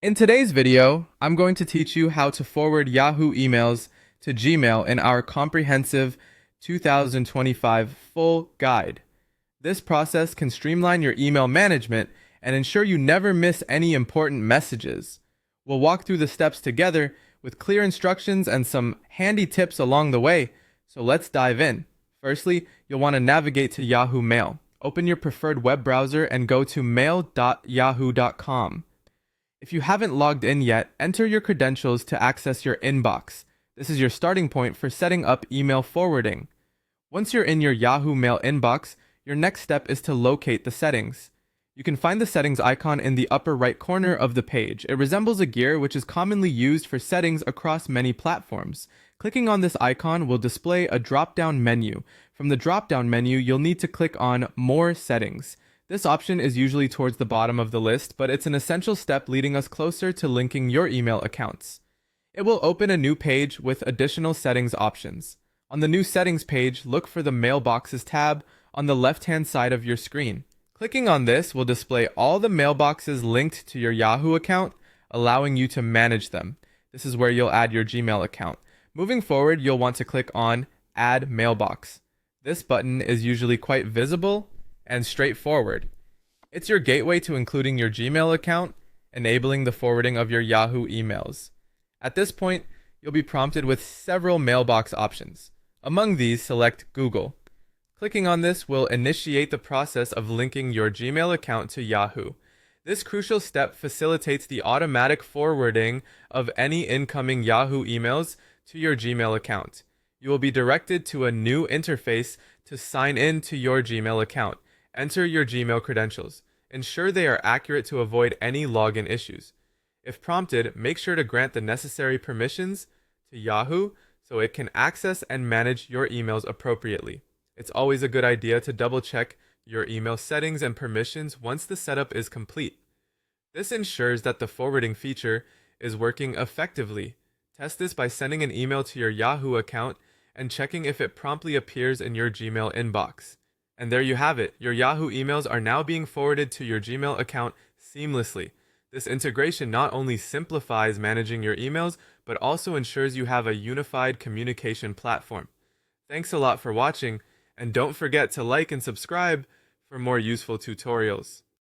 In today's video, I'm going to teach you how to forward Yahoo emails to Gmail in our comprehensive 2025 full guide. This process can streamline your email management and ensure you never miss any important messages. We'll walk through the steps together with clear instructions and some handy tips along the way, so let's dive in. Firstly, you'll want to navigate to Yahoo Mail. Open your preferred web browser and go to mail.yahoo.com. If you haven't logged in yet, enter your credentials to access your inbox. This is your starting point for setting up email forwarding. Once you're in your Yahoo Mail inbox, your next step is to locate the settings. You can find the settings icon in the upper right corner of the page. It resembles a gear which is commonly used for settings across many platforms. Clicking on this icon will display a drop-down menu. From the drop-down menu, you'll need to click on More Settings. This option is usually towards the bottom of the list, but it's an essential step leading us closer to linking your email accounts. It will open a new page with additional settings options. On the new settings page, look for the Mailboxes tab on the left-hand side of your screen. Clicking on this will display all the mailboxes linked to your Yahoo account, allowing you to manage them. This is where you'll add your Gmail account. Moving forward, you'll want to click on Add Mailbox. This button is usually quite visible and straightforward. It's your gateway to including your Gmail account, enabling the forwarding of your Yahoo emails. At this point, you'll be prompted with several mailbox options. Among these, select Google. Clicking on this will initiate the process of linking your Gmail account to Yahoo. This crucial step facilitates the automatic forwarding of any incoming Yahoo emails to your Gmail account. You will be directed to a new interface to sign in to your Gmail account. Enter your Gmail credentials. Ensure they are accurate to avoid any login issues. If prompted, make sure to grant the necessary permissions to Yahoo so it can access and manage your emails appropriately. It's always a good idea to double-check your email settings and permissions once the setup is complete. This ensures that the forwarding feature is working effectively. Test this by sending an email to your Yahoo account and checking if it promptly appears in your Gmail inbox. And there you have it. Your Yahoo emails are now being forwarded to your Gmail account seamlessly. This integration not only simplifies managing your emails, but also ensures you have a unified communication platform. Thanks a lot for watching, and don't forget to like and subscribe for more useful tutorials.